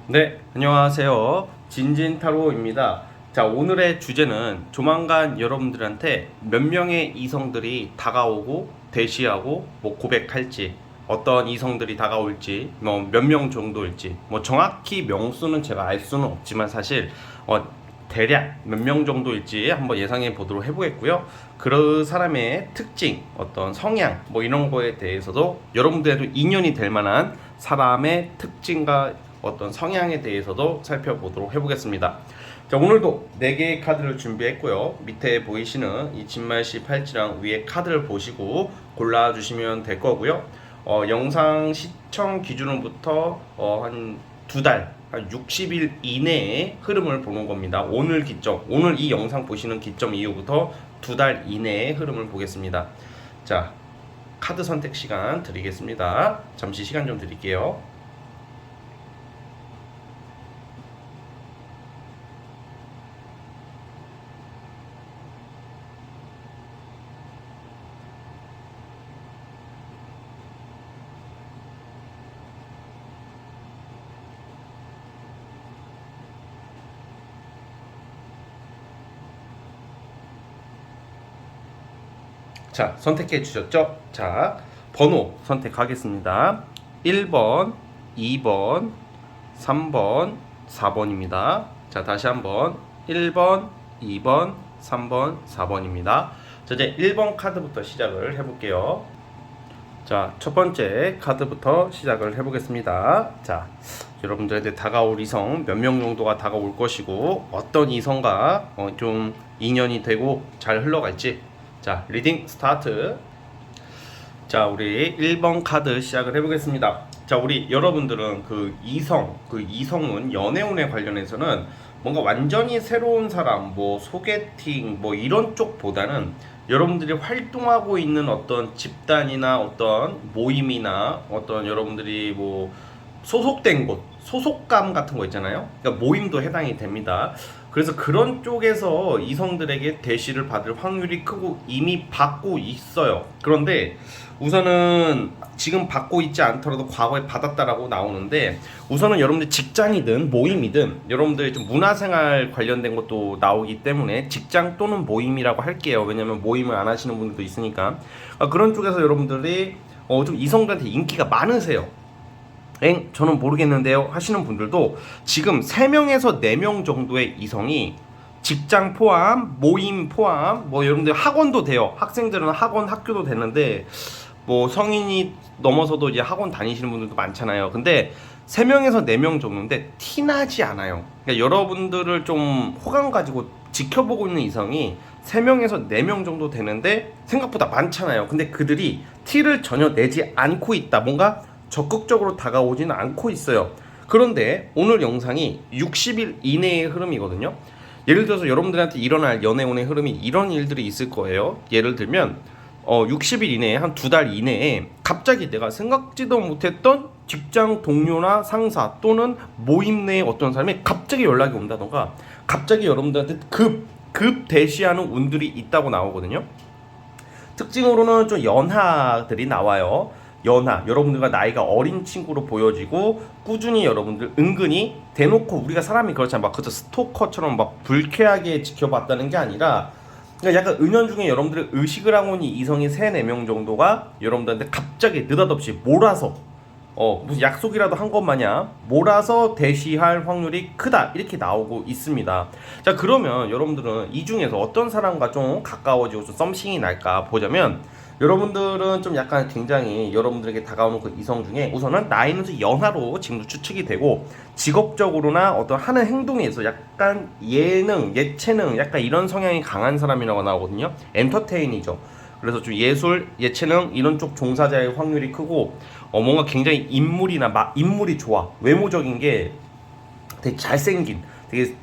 네, 안녕하세요. 진진타로입니다. 자, 오늘의 주제는 조만간 여러분들한테 몇 명의 이성들이 다가오고 대시하고 뭐 고백할지, 어떤 이성들이 다가올지, 뭐 몇 명 정도일지, 뭐 정확히 명수는 제가 알 수는 없지만 사실 대략 몇 명 정도일지 한번 예상해 보도록 해보겠고요. 그 사람의 특징, 어떤 성향, 뭐 이런 거에 대해서도 여러분들에도 인연이 될 만한 사람의 특징과 어떤 성향에 대해서도 살펴보도록 해보겠습니다. 자, 오늘도 4개의 카드를 준비했고요. 밑에 보이시는 이 진말씨 팔찌랑 위에 카드를 보시고 골라주시면 될 거고요. 영상 시청 기준으로부터 한 2달, 한 60일 이내에 흐름을 보는 겁니다. 오늘 기점, 오늘 이 영상 보시는 기점 이후부터 2달 이내의 흐름을 보겠습니다. 자, 카드 선택 시간 드리겠습니다. 잠시 시간 좀 드릴게요. 자, 선택해 주셨죠? 자, 번호 선택하겠습니다. 1번, 2번, 3번, 4번입니다. 자, 다시 한번 1번, 2번, 3번, 4번입니다. 자, 이제 1번 카드부터 시작을 해볼게요. 자, 첫 번째 카드부터 시작을 해보겠습니다. 자, 여러분들한테 다가올 이성 몇 명 정도가 다가올 것이고 어떤 이성과 좀 인연이 되고 잘 흘러갈지. 자, 리딩 스타트. 자, 우리 1번 카드 시작을 해보겠습니다. 자, 우리 여러분들은 그 이성은 연애운에 관련해서는 뭔가 완전히 새로운 사람, 뭐 소개팅, 뭐 이런 쪽보다는 여러분들이 활동하고 있는 어떤 집단이나 어떤 모임이나 어떤 여러분들이 뭐 소속된 곳, 소속감 같은 거 있잖아요. 그러니까 모임도 해당이 됩니다. 그래서 그런 쪽에서 이성들에게 대시를 받을 확률이 크고 이미 받고 있어요. 그런데 우선은 지금 받고 있지 않더라도 과거에 받았다라고 나오는데, 우선은 여러분들 직장이든 모임이든 여러분들이 좀 문화생활 관련된 것도 나오기 때문에 직장 또는 모임이라고 할게요. 왜냐면 모임을 안 하시는 분들도 있으니까. 그런 쪽에서 여러분들이 좀 이성들한테 인기가 많으세요. 저는 모르겠는데요 하시는 분들도 지금 3명에서 4명 정도의 이성이 직장 포함, 모임 포함, 뭐 여러분들 학원도 돼요. 학생들은 학원, 학교도 되는데 뭐 성인이 넘어서도 이제 학원 다니시는 분들도 많잖아요. 근데 3명에서 4명 정도인데 티나지 않아요. 그러니까 여러분들을 좀 호감 가지고 지켜보고 있는 이성이 3명에서 4명 정도 되는데 생각보다 많잖아요. 근데 그들이 티를 전혀 내지 않고 있다. 뭔가 적극적으로 다가오지는 않고 있어요. 그런데 오늘 영상이 60일 이내의 흐름이거든요. 예를 들어서 여러분들한테 일어날 연애운의 흐름이 이런 일들이 있을 거예요. 예를 들면 60일 이내에, 한 2달 이내에 갑자기 내가 생각지도 못했던 직장 동료나 상사 또는 모임 내의 어떤 사람이 갑자기 연락이 온다던가 갑자기 여러분들한테 급 대시하는 운들이 있다고 나오거든요. 특징으로는 좀 연하들이 나와요. 연하, 여러분들과 나이가 어린 친구로 보여지고 꾸준히 여러분들 은근히 대놓고, 우리가 사람이 그렇잖아요. 막 그저 스토커처럼 막 불쾌하게 지켜봤다는 게 아니라, 그러니까 약간 은연중에 여러분들의 의식을 하고 있는 이성이 3, 4명 정도가 여러분들한테 갑자기 느닷없이 몰아서 무슨 약속이라도 한 것 마냥 몰아서 대시할 확률이 크다, 이렇게 나오고 있습니다. 자, 그러면 여러분들은 이 중에서 어떤 사람과 좀 가까워지고 좀 썸씽이 날까 보자면, 여러분들은 좀 약간 굉장히 여러분들에게 다가오는 그 이성 중에 우선은 나이는 좀 연하로 지금도 추측이 되고, 직업적으로나 어떤 하는 행동에 있어 약간 예능, 예체능 약간 이런 성향이 강한 사람이라고 나오거든요. 엔터테인이죠. 그래서 좀 예술, 예체능 이런 쪽 종사자의 확률이 크고, 뭔가 굉장히 인물이 좋아. 외모적인 게 되게 잘생긴, 되게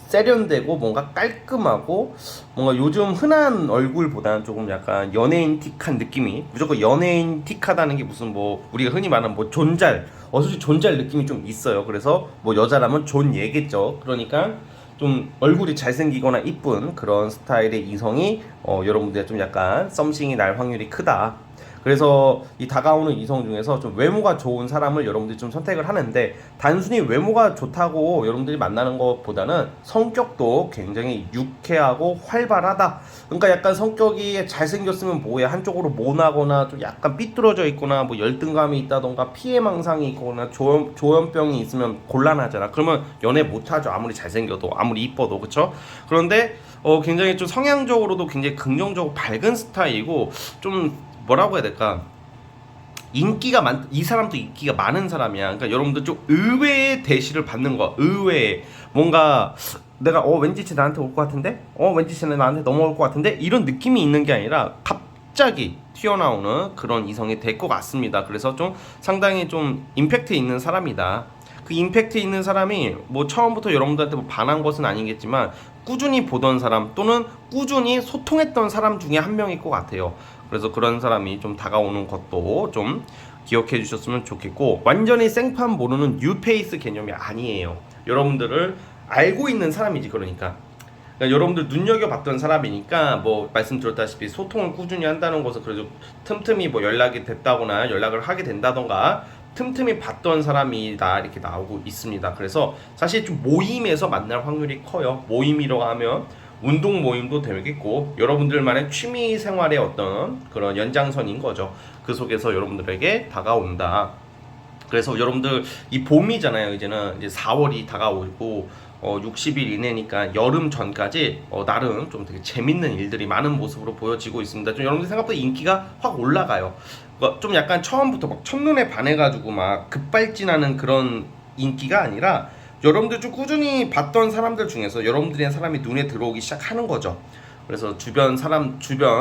세련되고 뭔가 깔끔하고, 뭔가 요즘 흔한 얼굴보다는 조금 약간 연예인 틱한 느낌이, 무조건 연예인 틱하다는 게 무슨 뭐 우리가 흔히 말하는 뭐 존잘, 솔직히 존잘 느낌이 좀 있어요. 그래서 뭐 여자라면 존예겠죠. 그러니까 좀 얼굴이 잘생기거나 이쁜 그런 스타일의 이성이 여러분들 좀 약간 썸씽이 날 확률이 크다. 그래서 이 다가오는 이성 중에서 좀 외모가 좋은 사람을 여러분들이 좀 선택을 하는데, 단순히 외모가 좋다고 여러분들이 만나는 것보다는 성격도 굉장히 유쾌하고 활발하다. 그러니까 약간 성격이 잘생겼으면 뭐해, 한쪽으로 모나거나 좀 약간 삐뚤어져 있거나 뭐 열등감이 있다던가 피해망상이 있거나 조현병이 있으면 곤란하잖아. 그러면 연애 못하죠. 아무리 잘생겨도, 아무리 이뻐도. 그쵸? 그런데 굉장히 좀 성향적으로도 굉장히 긍정적으로 밝은 스타일이고, 좀 뭐라고 해야 될까, 이 사람도 인기가 많은 사람이야. 그러니까 여러분들 좀 의외의 대시를 받는 거야. 의외의 뭔가 내가 왠지 쟤 나한테 올 것 같은데, 왠지 쟤 나한테 넘어올 것 같은데, 이런 느낌이 있는 게 아니라 갑자기 튀어나오는 그런 이성이 될 것 같습니다. 그래서 좀 상당히 좀 임팩트 있는 사람이다. 그 임팩트 있는 사람이 뭐 처음부터 여러분들한테 뭐 반한 것은 아니겠지만, 꾸준히 보던 사람 또는 꾸준히 소통했던 사람 중에 한 명일 것 같아요. 그래서 그런 사람이 좀 다가오는 것도 좀 기억해 주셨으면 좋겠고, 완전히 생판 모르는 뉴페이스 개념이 아니에요. 여러분들을 알고 있는 사람이지. 그러니까 여러분들 눈여겨봤던 사람이니까, 뭐 말씀드렸다시피 소통을 꾸준히 한다는 것은 그래도 틈틈이 뭐 연락이 됐다거나 연락을 하게 된다던가 틈틈이 봤던 사람이다 이렇게 나오고 있습니다. 그래서 사실 좀 모임에서 만날 확률이 커요. 모임이라고 하면 운동 모임도 되겠고, 여러분들만의 취미 생활의 어떤 그런 연장선인 거죠. 그 속에서 여러분들에게 다가온다. 그래서 여러분들 이 봄이잖아요. 이제는 이제 4월이 다가오고 60일 이내니까 여름 전까지 나름 좀 되게 재밌는 일들이 많은 모습으로 보여지고 있습니다. 좀 여러분들 생각보다 인기가 확 올라가요. 좀 약간 처음부터 막 첫눈에 반해가지고 막 급발진하는 그런 인기가 아니라, 여러분들 좀 꾸준히 봤던 사람들 중에서 여러분들의 사람이 눈에 들어오기 시작하는 거죠. 그래서 주변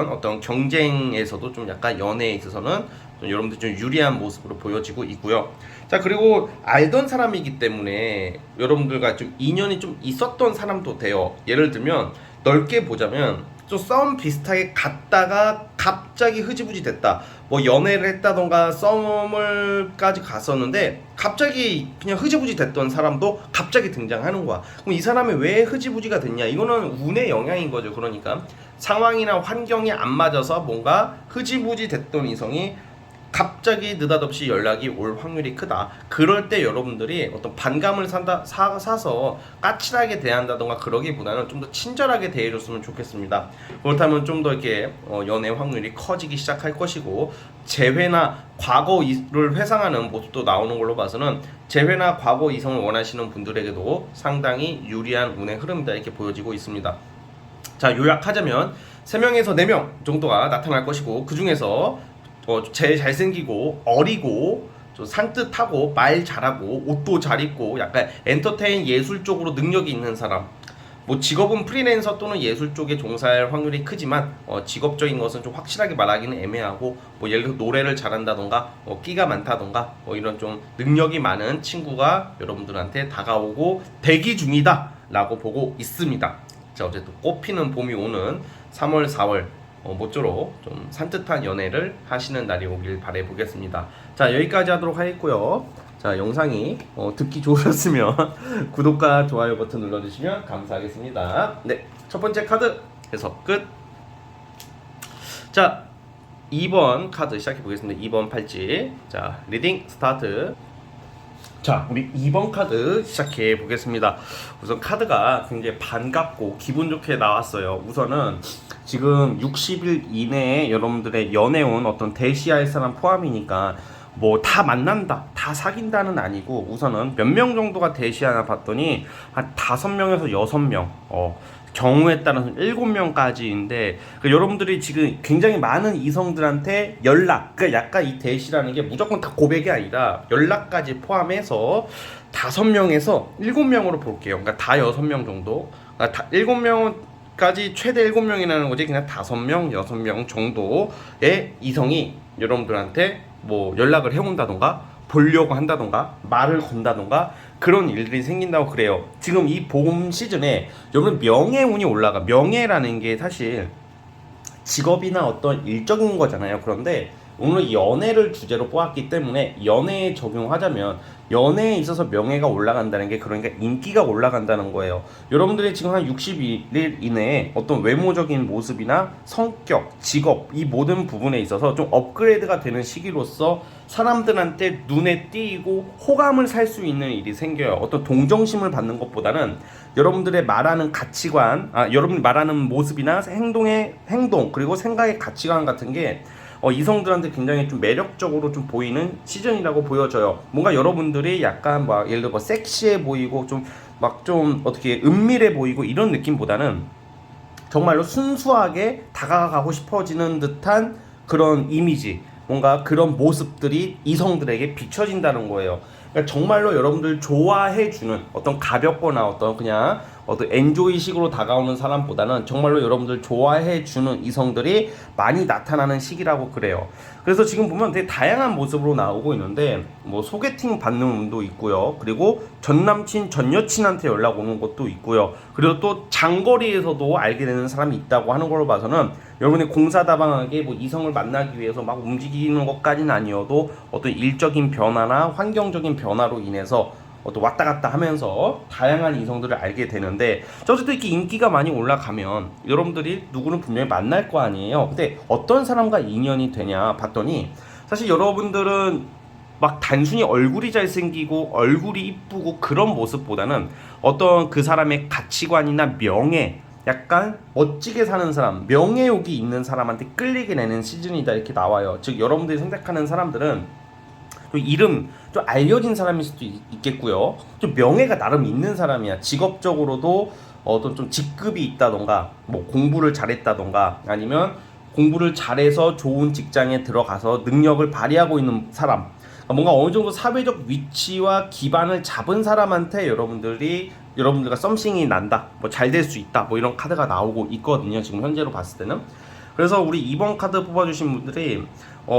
어떤 경쟁에서도 좀 약간 연애에 있어서는 좀 여러분들 좀 유리한 모습으로 보여지고 있고요. 자, 그리고 알던 사람이기 때문에 여러분들과 좀 인연이 좀 있었던 사람도 돼요. 예를 들면 넓게 보자면 좀 썸 비슷하게 갔다가 갑자기 흐지부지 됐다. 뭐 연애를 했다던가 썸을까지 갔었는데 갑자기 그냥 흐지부지 됐던 사람도 갑자기 등장하는 거야. 그럼 이 사람이 왜 흐지부지가 됐냐? 이거는 운의 영향인 거죠. 그러니까 상황이나 환경이 안 맞아서 뭔가 흐지부지 됐던 이성이 갑자기 느닷없이 연락이 올 확률이 크다. 그럴 때 여러분들이 어떤 반감을 사서 까칠하게 대한다던가 그러기보다는 좀 더 친절하게 대해줬으면 좋겠습니다. 그렇다면 좀 더 이렇게 연애 확률이 커지기 시작할 것이고, 재회나 과거를 회상하는 모습도 나오는 걸로 봐서는 재회나 과거 이성을 원하시는 분들에게도 상당히 유리한 운의 흐름이다 이렇게 보여지고 있습니다. 자, 요약하자면 3명에서 4명 정도가 나타날 것이고, 그 중에서 제일 잘생기고 어리고 좀 산뜻하고 말 잘하고 옷도 잘 입고 약간 엔터테인 예술 쪽으로 능력이 있는 사람, 뭐 직업은 프리랜서 또는 예술 쪽에 종사할 확률이 크지만 직업적인 것은 좀 확실하게 말하기는 애매하고, 뭐 예를 들어 노래를 잘한다던가 끼가 많다던가 이런 좀 능력이 많은 친구가 여러분들한테 다가오고 대기 중이다 라고 보고 있습니다. 자, 어쨌든 꽃피는 봄이 오는 3월 4월 모쪼록 좀 산뜻한 연애를 하시는 날이 오길 바라보겠습니다. 자, 여기까지 하도록 하겠고요. 자, 영상이 듣기 좋으셨으면 구독과 좋아요 버튼 눌러주시면 감사하겠습니다. 네, 첫 번째 카드 해석 끝. 자, 2번 카드 시작해 보겠습니다. 2번 팔찌. 자, 리딩 스타트. 자, 우리 2번 카드 시작해 보겠습니다. 우선 카드가 굉장히 반갑고 기분 좋게 나왔어요. 우선은 지금 60일 이내에 여러분들의 연애운 어떤 대시할 사람 포함이니까 뭐 다 만난다, 다 사귄다는 아니고, 우선은 몇 명 정도가 대시하나 봤더니 한 5명에서 6명, 경우에 따라서는 7명까지인데, 그러니까 여러분들이 지금 굉장히 많은 이성들한테 연락, 그러니까 약간 이 대시라는 게 무조건 다 고백이 아니라 연락까지 포함해서 5명에서 7명으로 볼게요. 그러니까 다 6명 정도, 그러니까 다 7명까지 최대 7명이라는 거지. 그냥 5명, 6명 정도의 이성이 여러분들한테 뭐 연락을 해온다던가 보려고 한다던가 말을 건다던가 그런 일들이 생긴다고 그래요. 지금 이 봄 시즌에 여러분 명예운이 올라가. 명예라는 게 사실 직업이나 어떤 일적인 거잖아요. 그런데 오늘 연애를 주제로 뽑았기 때문에 연애에 적용하자면 연애에 있어서 명예가 올라간다는 게 그러니까 인기가 올라간다는 거예요. 여러분들이 지금 한 61일 이내에 어떤 외모적인 모습이나 성격, 직업 이 모든 부분에 있어서 좀 업그레이드가 되는 시기로서 사람들한테 눈에 띄고 호감을 살 수 있는 일이 생겨요. 어떤 동정심을 받는 것보다는 여러분들의 말하는 가치관, 여러분이 말하는 모습이나 행동 그리고 생각의 가치관 같은 게 이성들한테 굉장히 좀 매력적으로 좀 보이는 시즌이라고 보여져요. 뭔가 여러분들이 약간 막 예를 들어 뭐 섹시해 보이고 좀 막 좀 어떻게 은밀해 보이고 이런 느낌보다는 정말로 순수하게 다가가고 싶어지는 듯한 그런 이미지, 뭔가 그런 모습들이 이성들에게 비춰진다는 거예요. 그러니까 정말로 여러분들 좋아해주는 어떤 가볍거나 어떤 그냥 어떤 엔조이식으로 다가오는 사람보다는 정말로 여러분들 좋아해주는 이성들이 많이 나타나는 시기라고 그래요. 그래서 지금 보면 되게 다양한 모습으로 나오고 있는데 뭐 소개팅 받는 운도 있고요. 그리고 전 남친, 전 여친한테 연락 오는 것도 있고요. 그리고 또 장거리에서도 알게 되는 사람이 있다고 하는 걸로 봐서는 여러분이 공사다방하게 뭐 이성을 만나기 위해서 막 움직이는 것까지는 아니어도 어떤 일적인 변화나 환경적인 변화로 인해서 또 왔다 갔다 하면서 다양한 이성들을 알게 되는데 어쨌든 이렇게 인기가 많이 올라가면 여러분들이 누구는 분명히 만날 거 아니에요. 근데 어떤 사람과 인연이 되냐 봤더니 사실 여러분들은 막 단순히 얼굴이 잘생기고 얼굴이 이쁘고 그런 모습보다는 어떤 그 사람의 가치관이나 명예, 약간 멋지게 사는 사람, 명예욕이 있는 사람한테 끌리게 되는 시즌이다 이렇게 나와요. 즉 여러분들이 생각하는 사람들은 좀 이름 좀 알려진 사람일 수도 있겠고요. 좀 명예가 나름 있는 사람이야. 직업적으로도 어떤 좀 직급이 있다던가 뭐 공부를 잘했다던가 아니면 공부를 잘해서 좋은 직장에 들어가서 능력을 발휘하고 있는 사람, 뭔가 어느 정도 사회적 위치와 기반을 잡은 사람한테 여러분들과 썸씽이 난다, 뭐 잘 될 수 있다, 뭐 이런 카드가 나오고 있거든요. 지금 현재로 봤을 때는. 그래서 우리 2번 카드 뽑아주신 분들이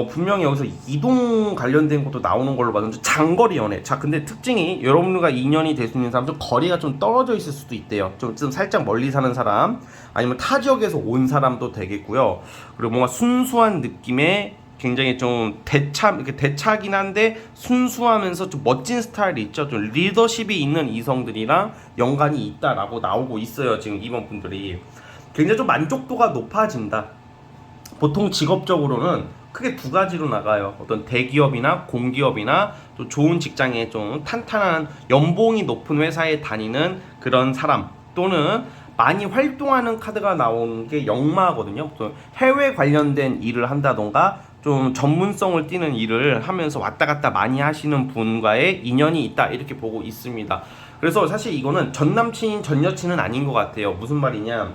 분명히 여기서 이동 관련된 것도 나오는 걸로 봤는데 장거리 연애. 자, 근데 특징이 여러분들과 인연이 될 수 있는 사람 좀 거리가 좀 떨어져 있을 수도 있대요. 좀 살짝 멀리 사는 사람, 아니면 타 지역에서 온 사람도 되겠고요. 그리고 뭔가 순수한 느낌의 굉장히 좀 대차긴 한데 순수하면서 좀 멋진 스타일이 있죠. 좀 리더십이 있는 이성들이랑 연관이 있다라고 나오고 있어요. 지금 이번 분들이 굉장히 좀 만족도가 높아진다. 보통 직업적으로는 크게 두 가지로 나가요. 어떤 대기업이나 공기업이나 또 좋은 직장에 좀 탄탄한 연봉이 높은 회사에 다니는 그런 사람, 또는 많이 활동하는 카드가 나오는 게 역마거든요. 또 해외 관련된 일을 한다던가 좀 전문성을 띠는 일을 하면서 왔다 갔다 많이 하시는 분과의 인연이 있다 이렇게 보고 있습니다. 그래서 사실 이거는 전 남친, 전 여친은 아닌 것 같아요. 무슨 말이냐,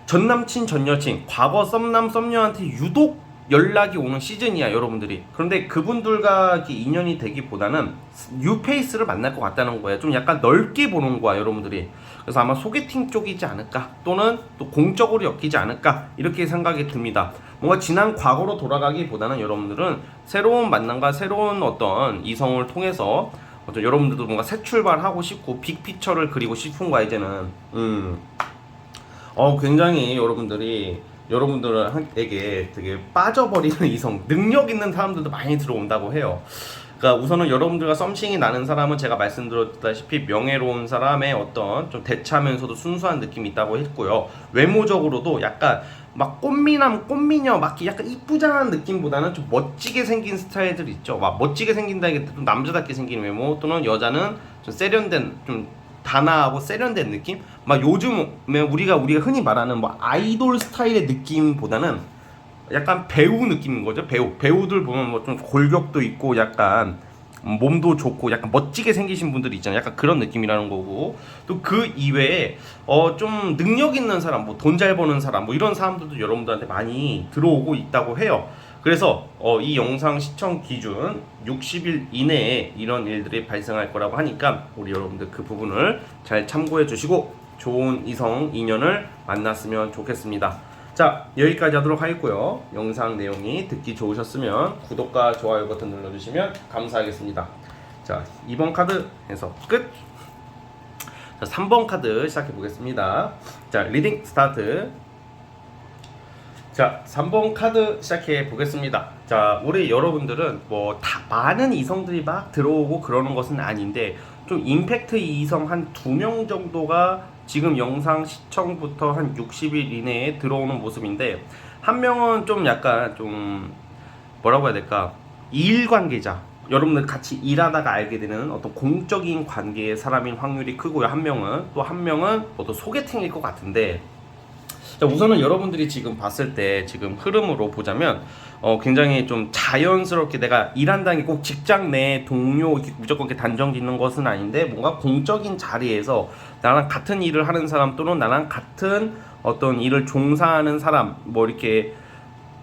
전 남친, 전 여친, 과거 썸남, 썸녀한테 유독 연락이 오는 시즌이야, 여러분들이. 그런데 그분들과 인연이 되기보다는 뉴페이스를 만날 것 같다는 거예요. 좀 약간 넓게 보는 거야, 여러분들이. 그래서 아마 소개팅 쪽이지 않을까, 또는 또 공적으로 엮이지 않을까, 이렇게 생각이 듭니다. 뭔가 지난 과거로 돌아가기보다는 여러분들은 새로운 만남과 새로운 어떤 이성을 통해서 여러분들도 뭔가 새 출발하고 싶고 빅피처를 그리고 싶은 거야, 이제는. 굉장히 여러분들에게 되게 빠져버리는 이성, 능력 있는 사람들도 많이 들어온다고 해요. 그러니까 우선은 여러분들과 썸씽이 나는 사람은 제가 말씀드렸다시피 명예로운 사람의 어떤 좀 대차면서도 순수한 느낌이 있다고 했고요. 외모적으로도 약간 막 꽃미남, 꽃미녀, 막 약간 이쁘장한 느낌보다는 좀 멋지게 생긴 스타일들 있죠. 막 멋지게 생긴다기보다 좀 남자답게 생긴 외모, 또는 여자는 좀 세련된, 좀 단아하고 세련된 느낌? 막 요즘에 우리가 흔히 말하는 뭐 아이돌 스타일의 느낌보다는 약간 배우 느낌인 거죠. 배우들 보면 뭐 좀 골격도 있고 약간 몸도 좋고 약간 멋지게 생기신 분들이 있잖아요. 약간 그런 느낌이라는 거고, 또 그 이외에 좀 능력 있는 사람, 뭐 돈 잘 버는 사람, 뭐 이런 사람들도 여러분들한테 많이 들어오고 있다고 해요. 그래서 이 영상 시청 기준 60일 이내에 이런 일들이 발생할 거라고 하니까 우리 여러분들 그 부분을 잘 참고해 주시고 좋은 이성 인연을 만났으면 좋겠습니다. 자, 여기까지 하도록 하겠고요. 영상 내용이 듣기 좋으셨으면 구독과 좋아요 버튼 눌러주시면 감사하겠습니다. 자, 2번 카드 해서 끝. 자, 3번 카드 시작해 보겠습니다. 자, 리딩 스타트. 자, 3번 카드 시작해 보겠습니다. 자, 우리 여러분들은 뭐 다 많은 이성들이 막 들어오고 그러는 것은 아닌데 좀 임팩트 이성 한 2명 정도가 지금 영상 시청부터 한 60일 이내에 들어오는 모습인데 한 명은 좀 약간 좀 뭐라고 해야 될까? 이일관계자. 여러분들 같이 일하다가 알게 되는 어떤 공적인 관계의 사람인 확률이 크고요. 한 명은 또 한 명은 어떤 소개팅일 것 같은데 자, 우선은 여러분들이 지금 봤을 때 지금 흐름으로 보자면 굉장히 좀 자연스럽게 내가 일한다는 게 꼭 직장 내 동료 이렇게 무조건 이렇게 단정 짓는 것은 아닌데 뭔가 공적인 자리에서 나랑 같은 일을 하는 사람 또는 나랑 같은 어떤 일을 종사하는 사람 뭐 이렇게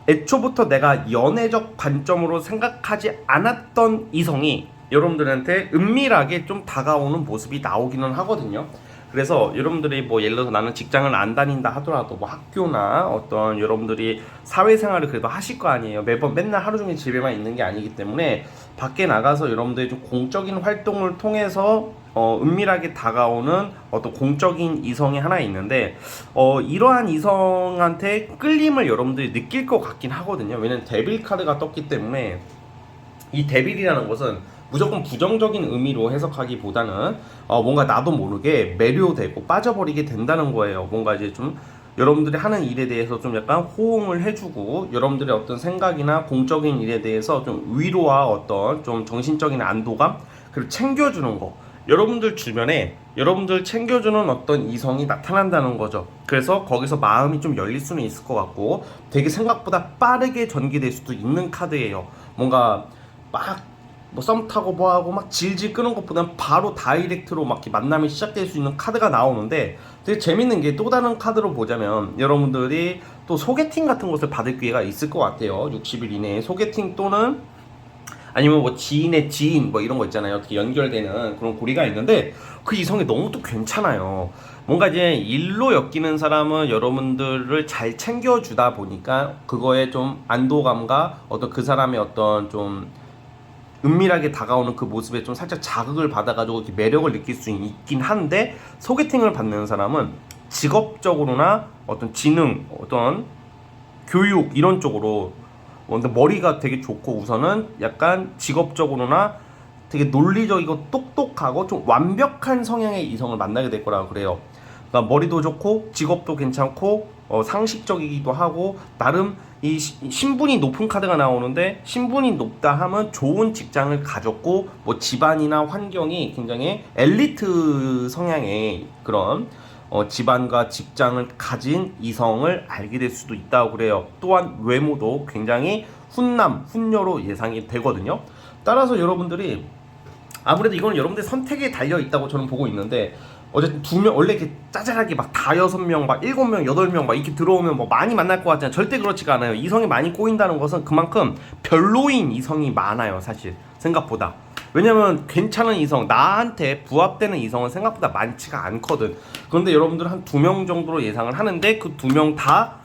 애초부터 내가 연애적 관점으로 생각하지 않았던 이성이 여러분들한테 은밀하게 좀 다가오는 모습이 나오기는 하거든요. 그래서 여러분들이 뭐 예를 들어서 나는 직장을 안 다닌다 하더라도 뭐 학교나 어떤 여러분들이 사회생활을 그래도 하실 거 아니에요. 매번 맨날 하루 종일 집에만 있는 게 아니기 때문에 밖에 나가서 여러분들이 좀 공적인 활동을 통해서 은밀하게 다가오는 어떤 공적인 이성이 하나 있는데 이러한 이성한테 끌림을 여러분들이 느낄 것 같긴 하거든요. 왜냐면 데빌 카드가 떴기 때문에 이 데빌이라는 것은 무조건 부정적인 의미로 해석하기보다는 뭔가 나도 모르게 매료되고 빠져버리게 된다는 거예요. 뭔가 이제 좀 여러분들이 하는 일에 대해서 좀 약간 호응을 해주고 여러분들의 어떤 생각이나 공적인 일에 대해서 좀 위로와 어떤 좀 정신적인 안도감 그리고 챙겨주는 거 여러분들 주변에 여러분들 챙겨주는 어떤 이성이 나타난다는 거죠. 그래서 거기서 마음이 좀 열릴 수는 있을 것 같고 되게 생각보다 빠르게 전개될 수도 있는 카드예요. 뭔가 막 뭐 썸 타고 뭐하고 막 질질 끄는 것보다는 바로 다이렉트로 막 만남이 시작될 수 있는 카드가 나오는데 되게 재밌는 게 또 다른 카드로 보자면 여러분들이 또 소개팅 같은 것을 받을 기회가 있을 것 같아요. 60일 이내에 소개팅 또는 아니면 뭐 지인의 지인 뭐 이런 거 있잖아요. 어떻게 연결되는 그런 고리가 있는데 그 이성이 너무 또 괜찮아요. 뭔가 이제 일로 엮이는 사람은 여러분들을 잘 챙겨주다 보니까 그거에 좀 안도감과 어떤 그 사람의 어떤 좀 은밀하게 다가오는 그 모습에 좀 살짝 자극을 받아가지고 이렇게 매력을 느낄 수 있긴 한데 소개팅을 받는 사람은 직업적으로나 어떤 지능, 어떤 교육 이런 쪽으로 근데 머리가 되게 좋고 우선은 약간 직업적으로나 되게 논리적이고 똑똑하고 좀 완벽한 성향의 이성을 만나게 될 거라고 그래요. 그러니까 머리도 좋고 직업도 괜찮고 상식적이기도 하고 나름 이 신분이 높은 카드가 나오는데 신분이 높다 하면 좋은 직장을 가졌고 뭐 집안이나 환경이 굉장히 엘리트 성향의 그런 집안과 직장을 가진 이성을 알게 될 수도 있다고 그래요. 또한 외모도 굉장히 훈녀로 예상이 되거든요. 따라서 여러분들이 아무래도 이건 여러분들 선택에 달려 있다고 저는 보고 있는데 어쨌든 2명 원래 이렇게 짜잘하게 막 다 6명 막 7명 8명 막 이렇게 들어오면 뭐 많이 만날 것 같잖아요. 절대 그렇지가 않아요. 이성이 많이 꼬인다는 것은 그만큼 별로인 이성이 많아요. 사실 생각보다. 왜냐면 괜찮은 이성 나한테 부합되는 이성은 생각보다 많지가 않거든. 그런데 여러분들 한 2명 정도로 예상을 하는데 그 2명 다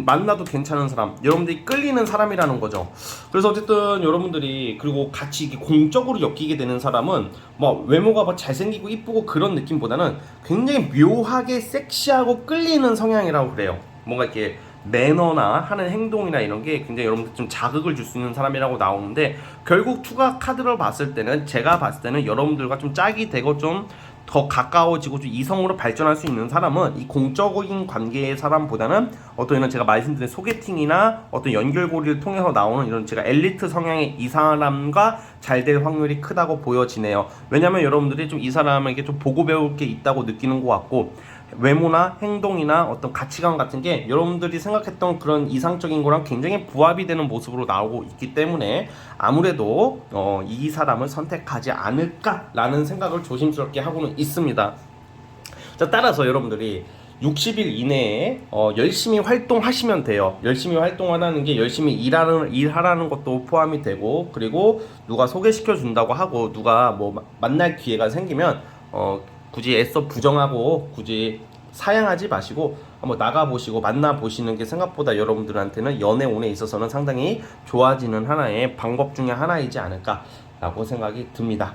만나도 괜찮은 사람, 여러분들이 끌리는 사람이라는 거죠. 그래서 어쨌든 여러분들이 그리고 같이 이렇게 공적으로 엮이게 되는 사람은 뭐 외모가 뭐 잘생기고 이쁘고 그런 느낌보다는 굉장히 묘하게 섹시하고 끌리는 성향이라고 그래요. 뭔가 이렇게 매너나 하는 행동이나 이런 게 굉장히 여러분들 좀 자극을 줄 수 있는 사람이라고 나오는데 결국 투가 카드를 봤을 때는 제가 봤을 때는 여러분들과 좀 짝이 되고 좀 더 가까워지고 좀 이성으로 발전할 수 있는 사람은 이 공적인 관계의 사람보다는 어떤 이런 제가 말씀드린 소개팅이나 어떤 연결고리를 통해서 나오는 이런 제가 엘리트 성향의 이 사람과 잘 될 확률이 크다고 보여지네요. 왜냐면 여러분들이 좀 이 사람에게 좀 보고 배울 게 있다고 느끼는 것 같고 외모나 행동이나 어떤 가치관 같은 게 여러분들이 생각했던 그런 이상적인 거랑 굉장히 부합이 되는 모습으로 나오고 있기 때문에 아무래도 이 사람을 선택하지 않을까라는 생각을 조심스럽게 하고는 있습니다. 자, 따라서 여러분들이 60일 이내에 열심히 활동하시면 돼요. 열심히 활동하라는 게 열심히 일하라는 것도 포함이 되고 그리고 누가 소개시켜 준다고 하고 누가 뭐 만날 기회가 생기면 굳이 애써 부정하고 굳이 사양하지 마시고 한번 나가보시고 만나보시는 게 생각보다 여러분들한테는 연애운에 있어서는 상당히 좋아지는 하나의 방법 중에 하나이지 않을까라고 생각이 듭니다.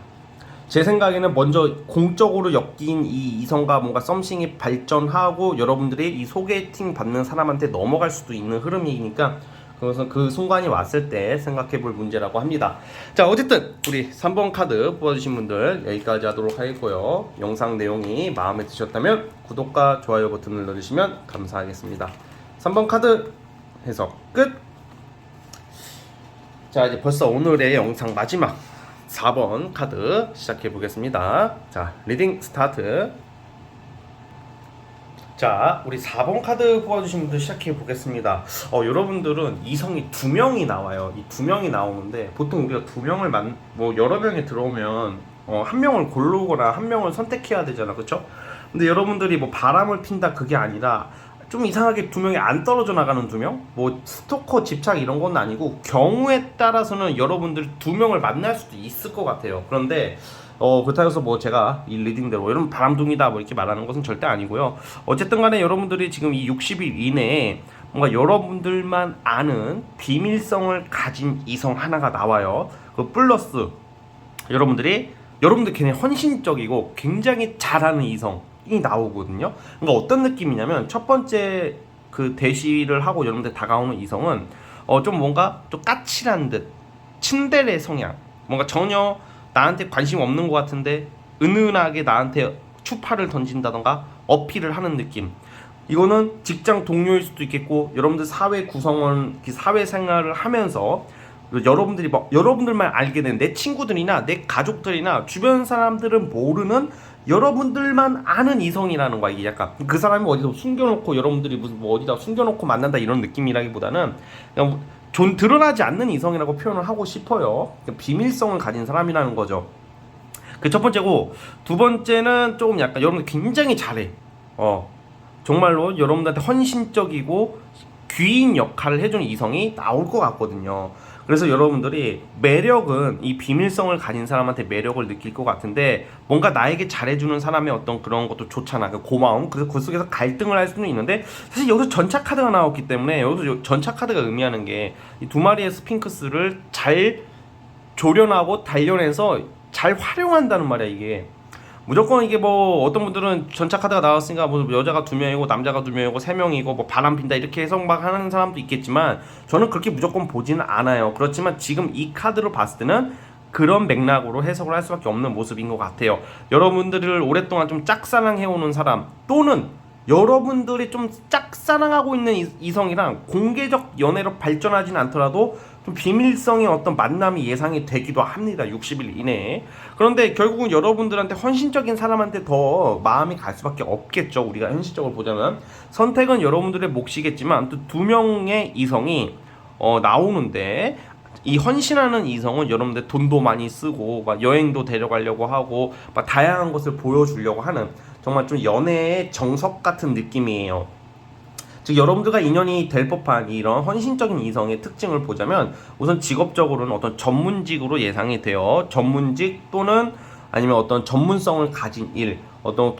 제 생각에는 먼저 공적으로 엮인 이 이성과 뭔가 썸씽이 발전하고 여러분들이 이 소개팅 받는 사람한테 넘어갈 수도 있는 흐름이니까 그래서 그 순간이 왔을 때 생각해 볼 문제라고 합니다. 자, 어쨌든 우리 3번 카드 뽑아주신 분들 여기까지 하도록 하겠고요. 영상 내용이 마음에 드셨다면 구독과 좋아요 버튼을 눌러주시면 감사하겠습니다. 3번 카드 해석 끝! 자, 이제 벌써 오늘의 영상 마지막 4번 카드 시작해 보겠습니다. 자, 리딩 스타트. 자, 우리 4번 카드 뽑아주신 분들 시작해 보겠습니다. 여러분들은 이성이 2명이 나와요. 이 2명이 나오는데 보통 우리가 2명을 뭐 여러 명이 들어오면 한 명을 고르거나 한 명을 선택해야 되잖아, 그렇죠? 근데 여러분들이 뭐 바람을 핀다 그게 아니라 좀 이상하게 2명이 안 떨어져 나가는 2명? 뭐 스토커 집착 이런 건 아니고 경우에 따라서는 여러분들 2명을 만날 수도 있을 것 같아요. 그런데 그렇다고 해서 뭐 제가 이 리딩대로 이런 바람둥이다 뭐 이렇게 말하는 것은 절대 아니고요. 어쨌든 간에 여러분들이 지금 이 60일 이내에 뭔가 여러분들만 아는 비밀성을 가진 이성 하나가 나와요. 그 플러스 여러분들 굉장히 헌신적이고 굉장히 잘하는 이성이 나오거든요. 그러니까 어떤 느낌이냐면 첫 번째 그 대시를 하고 여러분들 다가오는 이성은 좀 뭔가 좀 까칠한 듯 친데레 성향, 뭔가 전혀 나한테 관심 없는 것 같은데 은은하게 나한테 추파를 던진다던가 어필을 하는 느낌. 이거는 직장 동료일 수도 있겠고 여러분들 사회 구성원, 사회생활을 하면서 여러분들만 알게 된 내 친구들이나 내 가족들이나 주변 사람들은 모르는 여러분들만 아는 이성이라는 거야. 이게 약간 그 사람이 어디서 숨겨놓고 여러분들이 무슨 뭐 어디다 숨겨놓고 만난다 이런 느낌이라기보다는 그냥 드러나지 않는 이성이라고 표현을 하고 싶어요. 비밀성을 가진 사람이라는 거죠. 그 첫 번째고, 두 번째는 조금 약간 여러분들 굉장히 잘해. 정말로 여러분들한테 헌신적이고 귀인 역할을 해주는 이성이 나올 것 같거든요. 그래서 여러분들이 매력은 이 비밀성을 가진 사람한테 매력을 느낄 것 같은데 뭔가 나에게 잘해주는 사람의 어떤 그런 것도 좋잖아. 그 고마움. 그래서 그 속에서 갈등을 할 수는 있는데 사실 여기서 전차 카드가 나왔기 때문에 여기서 전차 카드가 의미하는 게 이 두 마리의 스핑크스를 잘 조련하고 단련해서 잘 활용한다는 말이야. 이게 무조건 이게 뭐 어떤 분들은 전차 카드가 나왔으니까 뭐 여자가 2명이고 남자가 2명이고 3명이고 뭐 바람 핀다 이렇게 해석막 하는 사람도 있겠지만 저는 그렇게 무조건 보지는 않아요. 그렇지만 지금 이 카드로 봤을 때는 그런 맥락으로 해석을 할 수밖에 없는 모습인 것 같아요. 여러분들을 오랫동안 좀 짝사랑해오는 사람 또는 여러분들이 좀 짝사랑하고 있는 이성이랑 공개적 연애로 발전하진 않더라도 좀 비밀성의 어떤 만남이 예상이 되기도 합니다. 60일 이내에. 그런데 결국은 여러분들한테 헌신적인 사람한테 더 마음이 갈 수밖에 없겠죠. 우리가 현실적으로 보자면 선택은 여러분들의 몫이겠지만 또 2명의 이성이 나오는데 이 헌신하는 이성은 여러분들 돈도 많이 쓰고 막 여행도 데려가려고 하고 막 다양한 것을 보여주려고 하는 정말 좀 연애의 정석 같은 느낌이에요. 즉 여러분들과 인연이 될 법한 이런 헌신적인 이성의 특징을 보자면 우선 직업적으로는 어떤 전문직으로 예상이 돼요. 전문직 또는 아니면 어떤 전문성을 가진 일, 어떤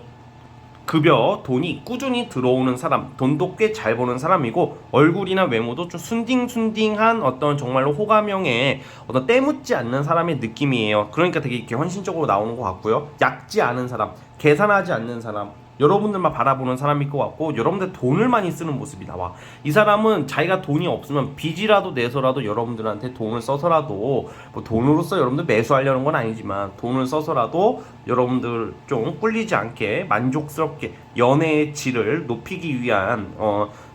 급여, 돈이 꾸준히 들어오는 사람, 돈도 꽤 잘 버는 사람이고 얼굴이나 외모도 좀 순딩순딩한 어떤 정말로 호감형의 어떤 때묻지 않는 사람의 느낌이에요. 그러니까 되게 이렇게 헌신적으로 나오는 것 같고요. 얕지 않은 사람, 계산하지 않는 사람, 여러분들만 바라보는 사람일 것 같고 여러분들 돈을 많이 쓰는 모습이 나와. 이 사람은 자기가 돈이 없으면 빚이라도 내서라도 여러분들한테 돈을 써서라도 뭐 돈으로서 여러분들 매수하려는 건 아니지만 돈을 써서라도 여러분들 좀 꿀리지 않게 만족스럽게 연애의 질을 높이기 위한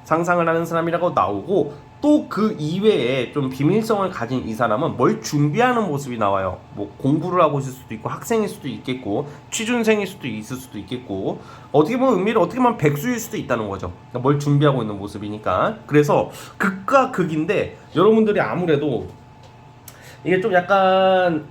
상상을 하는 사람이라고 나오고 또 그 이외에 좀 비밀성을 가진 이 사람은 뭘 준비하는 모습이 나와요. 뭐 공부를 하고 있을 수도 있고 학생일 수도 있겠고 취준생일 수도 있을 수도 있겠고 어떻게 보면 의미를 어떻게 보면 백수일 수도 있다는 거죠. 그러니까 뭘 준비하고 있는 모습이니까. 그래서 극과 극인데 여러분들이 아무래도 이게 좀 약간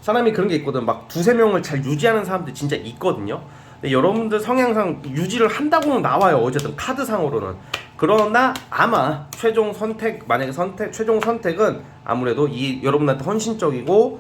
사람이 그런 게 있거든. 막 두세 명을 잘 유지하는 사람들 진짜 있거든요. 근데 여러분들 성향상 유지를 한다고는 나와요. 어쨌든 카드상으로는. 그러나 아마 최종 선택, 만약에 최종 선택은 아무래도 이 여러분한테 헌신적이고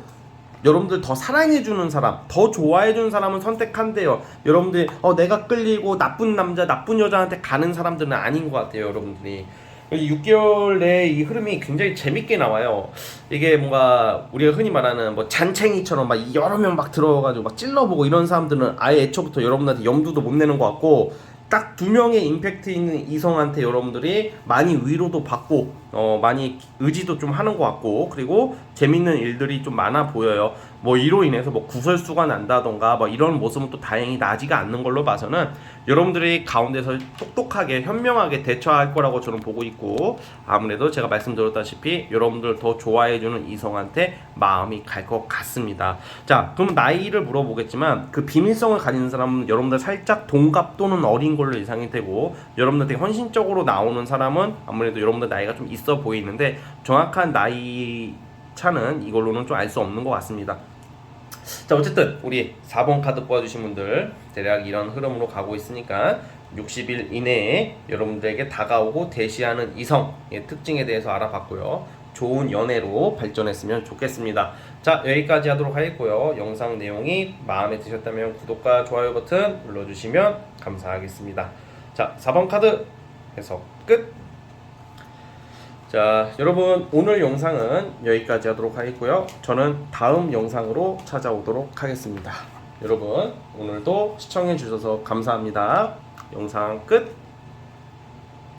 여러분들 더 사랑해주는 사람, 더 좋아해주는 사람은 선택한대요. 여러분들 내가 끌리고 나쁜 남자, 나쁜 여자한테 가는 사람들은 아닌 것 같아요. 여러분들이 6개월 내에 이 흐름이 굉장히 재밌게 나와요. 이게 뭔가 우리가 흔히 말하는 뭐 잔챙이처럼 막 여러 명 막 들어가지고 막 찔러보고 이런 사람들은 아예 애초부터 여러분한테 염두도 못 내는 것 같고 딱 2명의 임팩트 있는 이성한테 여러분들이 많이 위로도 받고 많이 의지도 좀 하는 것 같고, 그리고 재밌는 일들이 좀 많아 보여요. 뭐 이로 인해서 뭐 구설수가 난다던가 뭐 이런 모습은 또 다행히 나지가 않는 걸로 봐서는 여러분들이 가운데서 똑똑하게 현명하게 대처할 거라고 저는 보고 있고, 아무래도 제가 말씀드렸다시피 여러분들 더 좋아해주는 이성한테 마음이 갈 것 같습니다. 자, 그럼 나이를 물어보겠지만 그 비밀성을 가진 사람은 여러분들 살짝 동갑 또는 어린 걸로 예상이 되고, 여러분들 되게 헌신적으로 나오는 사람은 아무래도 여러분들 나이가 좀 있어 보이는데 정확한 나이 차는 이걸로는 좀 알 수 없는 것 같습니다. 자, 어쨌든 우리 4번 카드 뽑아주신 분들 대략 이런 흐름으로 가고 있으니까 60일 이내에 여러분들에게 다가오고 대시하는 이성의 특징에 대해서 알아봤고요. 좋은 연애로 발전했으면 좋겠습니다. 자, 여기까지 하도록 하겠고요. 영상 내용이 마음에 드셨다면 구독과 좋아요 버튼 눌러주시면 감사하겠습니다. 자, 4번 카드 해석 끝! 자, 여러분 오늘 영상은 여기까지 하도록 하겠고요. 저는 다음 영상으로 찾아오도록 하겠습니다. 여러분 오늘도 시청해 주셔서 감사합니다. 영상 끝!